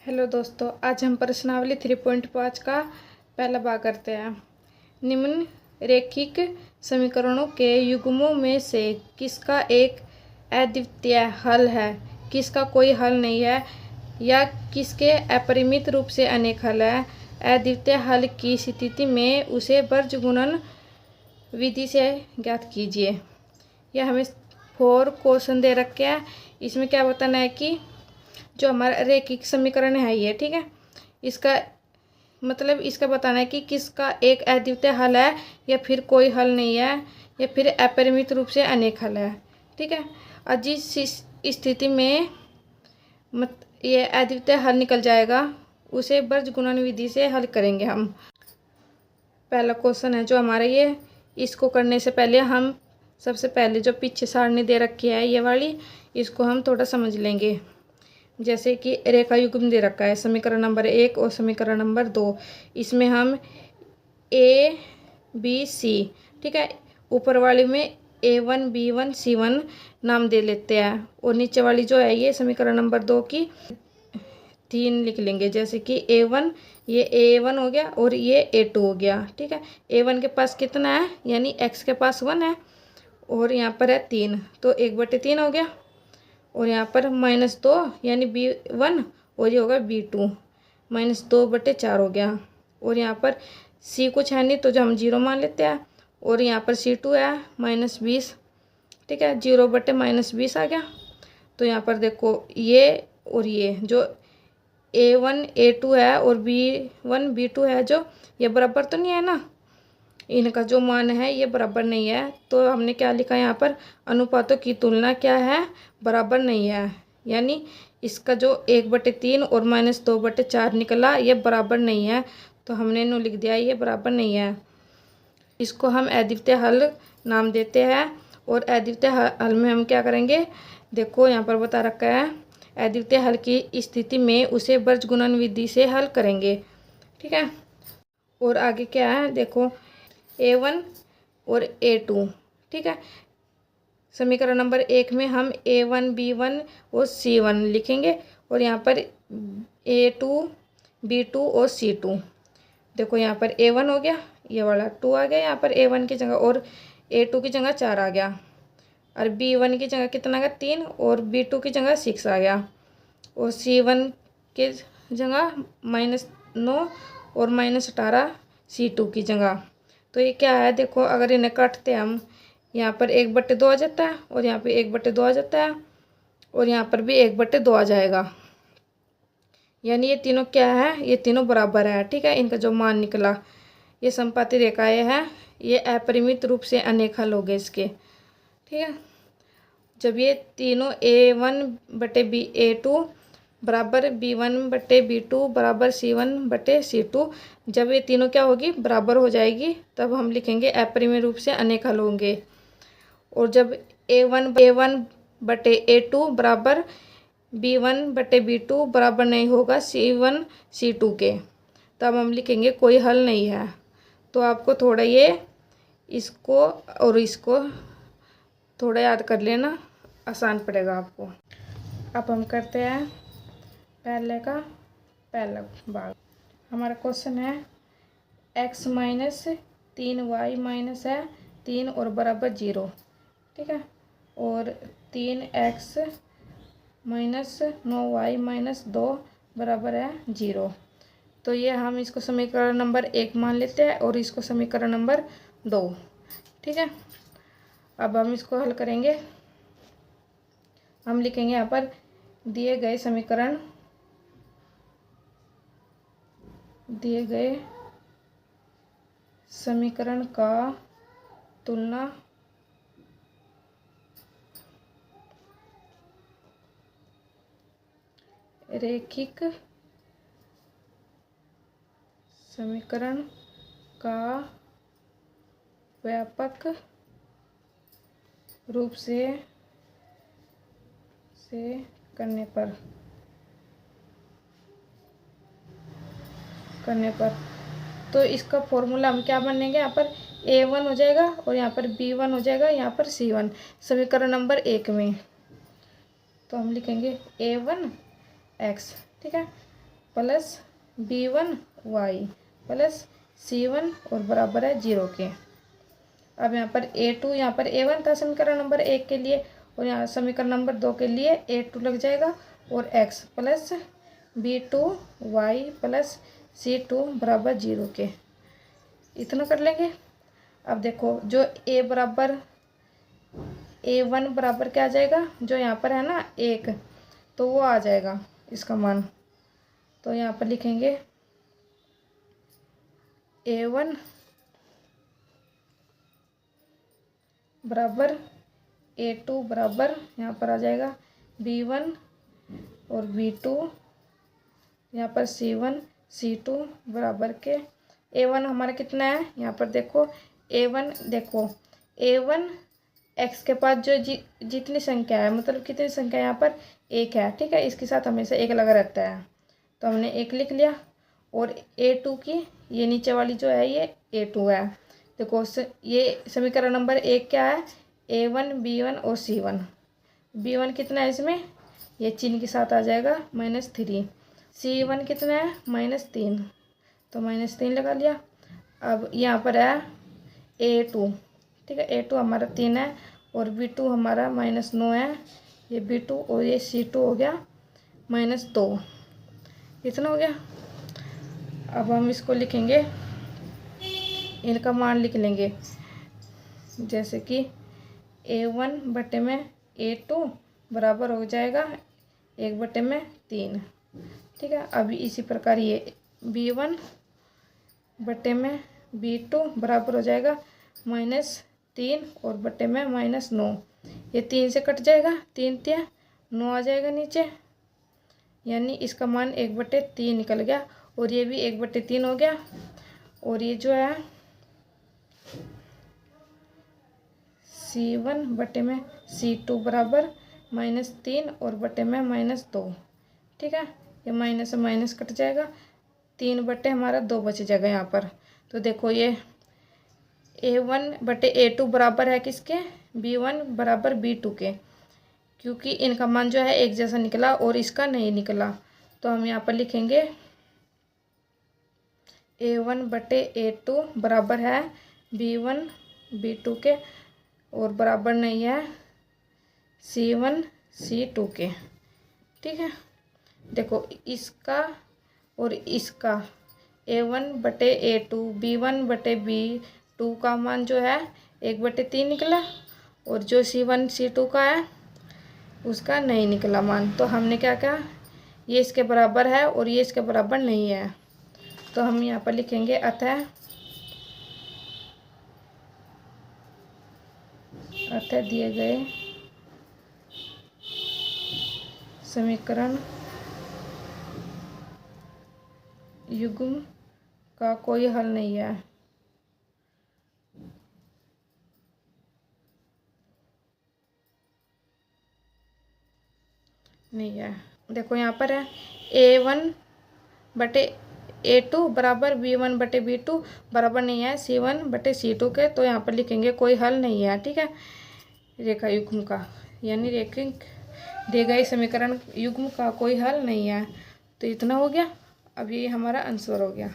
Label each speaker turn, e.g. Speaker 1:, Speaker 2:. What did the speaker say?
Speaker 1: Hello दोस्तों, आज हम प्रश्नावली 3.5 का पहला भाग करते हैं। निम्न रैखिक समीकरणों के युग्मों में से किसका एक अद्वितीय हल है, किसका कोई हल नहीं है, या किसके अपरिमित रूप से अनेक हल है। अद्वितीय हल की स्थिति में उसे बीजगणन विधि से ज्ञात कीजिए। यह हमें 4 क्वेश्चन दे रखे हैं। इसमें क्या बताना है कि जो हमारा रैखिक समीकरण है ये, ठीक है, इसका मतलब इसका बताना है कि किसका एक अद्वितीय हल है या फिर कोई हल नहीं है या फिर अपरिमित रूप से अनेक हल है। ठीक है, और जिस स्थिति में ये अद्वितीय हल निकल जाएगा उसे बीजगणन विधि से हल करेंगे हम। पहला क्वेश्चन है जो हमारा ये, इसको करने से पहले हम सबसे पहले जो पीछे सारणी दे रखी है ये वाली, इसको हम थोड़ा समझ लेंगे। जैसे कि रेखा युग्म दे रखा है समीकरण नंबर 1 और समीकरण नंबर 2। इसमें हम ए बी सी, ठीक है, ऊपर वाली में A1 B1 C1 नाम दे लेते हैं और नीचे वाली जो है ये समीकरण नंबर 2 की 3 लिख लेंगे। जैसे कि A1, ये A1 हो गया और ये A2 हो गया। ठीक है, A1 के पास कितना है, यानी x के पास 1 है और यहाँ पर है 3, तो 1/3 हो गया। और यहाँ पर -2 यानी B1 और ये होगा B2, -2/4 हो गया। और यहाँ पर C कुछ है नहीं तो जो हम 0 मान लेते हैं। और यहाँ पर C2 है -20, ठीक है, 0/-20 आ गया। तो यहाँ पर देखो ये और ये जो A1 A2 है और B1 B2 है, जो ये बराबर तो नहीं है ना, इनका जो मान है ये बराबर नहीं है। तो हमने क्या लिखा यहाँ पर, अनुपातों की तुलना क्या है, बराबर नहीं है। यानी इसका जो 1/3 और -2/4 निकला ये बराबर नहीं है, तो हमने इन्हों लिख दिया ये बराबर नहीं है। इसको हम अद्वितीय हल नाम देते हैं। और अद्वितीय हल में हम क्या करेंगे, देखो यहाँ पर बता रखा है, अद्वितीय हल की स्थिति में उसे बीजगणन विधि से हल करेंगे। ठीक है, और आगे क्या है देखो, A1 और A2, ठीक है, समीकरण नंबर 1 में हम A1 B1 और C1 लिखेंगे और यहाँ पर A2 B2 और C2। देखो यहाँ पर A1 हो गया, ये वाला 2 आ गया यहाँ पर A1 की जगह, और A2 की जगह 4 आ गया, और B1 की जगह कितना आ गया 3, और B2 की जगह 6 आ गया, और C1 के जगह -9 और -18 C2 की जगह। तो ये क्या है देखो, अगर इन्हें काटते हैं हम, यहाँ पर 1/2 आ जाता है और यहाँ पे 1/2 आ जाता है और यहाँ पर भी 1/2 आ जाएगा। यानी ये तीनों क्या है, ये तीनों बराबर है। ठीक है, इनका जो मान निकला, ये समपाती रेखाएं हैं, ये अपरिमित रूप से अनेक हल हो गए इसके। ठीक है, जब ये तीनों A1/A2 बराबर B1/B2 बराबर C1/C2, जब ये तीनों क्या होगी, बराबर हो जाएगी, तब हम लिखेंगे अपरिमेय रूप से अनेक हल होंगे। और जब A1/A2 बराबर B1/B2 बराबर नहीं होगा C1/C2 के, तब हम लिखेंगे कोई हल नहीं है। तो आपको थोड़ा ये इसको और इसको थोड़ा याद कर लेना, आसान पड़ेगा आपको। अब हम करते हैं पहले का पहला भाग। हमारा क्वेश्चन है x - 3y - 3 और बराबर 0, ठीक है, और 3x - 9y - 2 बराबर है 0। तो ये हम इसको समीकरण नंबर 1 मान लेते हैं और इसको समीकरण नंबर 2। ठीक है, अब हम इसको हल करेंगे। हम लिखेंगे यहाँ पर दिए गए समीकरण का तुलना रैखिक समीकरण का व्यापक रूप से करने पर तो इसका फॉर्मूला हम क्या बनेंगे, यहाँ पर A1 हो जाएगा और यहाँ पर B1 हो जाएगा, यहाँ पर C1 समीकरण नंबर 1 में। तो हम लिखेंगे A1 x, ठीक है, प्लस b1y प्लस c1 और बराबर है 0 के। अब यहाँ पर a2, यहाँ पर a1 था समीकरण नंबर 1 के लिए, और यहाँ समीकरण नंबर 2 के लिए a2 लग जाएगा, और x plus b2y plus c2 बराबर 0 के। इतना कर लेंगे। अब देखो जो a1 बराबर क्या आ जाएगा, जो यहाँ पर है ना 1, तो वो आ जाएगा इसका मान। तो यहाँ पर लिखेंगे a1 बराबर a2 बराबर यहाँ पर आ जाएगा b1 और b2, यहाँ पर c1 c2 बराबर के। a1 हमारा कितना है, यहाँ पर देखो a1 x के पास जो जितनी संख्या है, मतलब कितनी संख्या यहाँ पर 1 है, ठीक है। इसके साथ हमेशा 1 लगा रहता है, तो हमने 1 लिख लिया। और a2 की ये नीचे वाली जो है ये a2 है। देखो ये समीकरण नंबर 1 क्या है, a1 b1 और c1। b1 कितना है इसमें, ये चिन्ह के साथ आ जाएगा -3। c1 कितना है -3, तो -3 लगा लिया। अब यहाँ पर है a2, ठीक है। a2 हमारा 3 है, और b2 हमारा -9 है। ये b2 और ये c2 हो गया -2। इतना हो गया। अब हम इसको लिखेंगे, इनका मान लिख लेंगे, जैसे कि a1 बटे में a2 बराबर हो जाएगा 1/3, ठीक है। अभी इसी प्रकार ये b1 बटे में b2 बराबर हो जाएगा -3 और बटे में -9। ये 3 से कट जाएगा, 3 तिया 9 आ जाएगा नीचे, यानी इसका मान 1/3 निकल गया, और ये भी 1/3 हो गया। और ये जो है c1 बटे में c2 बराबर -3 और बटे में -2, ठीक है। ये माइनस से माइनस कट जाएगा, 3 बटे हमारा 2 बच जाएगा यहाँ पर। तो देखो ये a1 बटे a2 बराबर है किसके, b1 बराबर b2 के, क्योंकि इनका मान जो है एक जैसा निकला और इसका नहीं निकला। तो हम यहाँ पर लिखेंगे a1 बटे a2 बराबर है b1 b2 के, और बराबर नहीं है c1 c2 के, ठीक है। देखो इसका और इसका a1 बटे a2 b1 बटे b2 का मान जो है 1/3 निकला, और जो c1 c2 का है उसका नहीं निकला मान। तो हमने क्या कहा, ये इसके बराबर है और ये इसके बराबर नहीं है। तो हम यहाँ पर लिखेंगे अतः दिए गए समीकरण युग्म का कोई हल नहीं है। देखो यहाँ पर है a1 बटे a2 बराबर b1 बटे b2 बराबर नहीं है c1 बटे c2 के। तो यहाँ पर लिखेंगे कोई हल नहीं है, ठीक है, रेखा युग्म का, यानी रेखिक दिए गए समीकरण युग्म का कोई हल नहीं है। तो इतना हो गया। अब ये हमारा आंसर हो गया।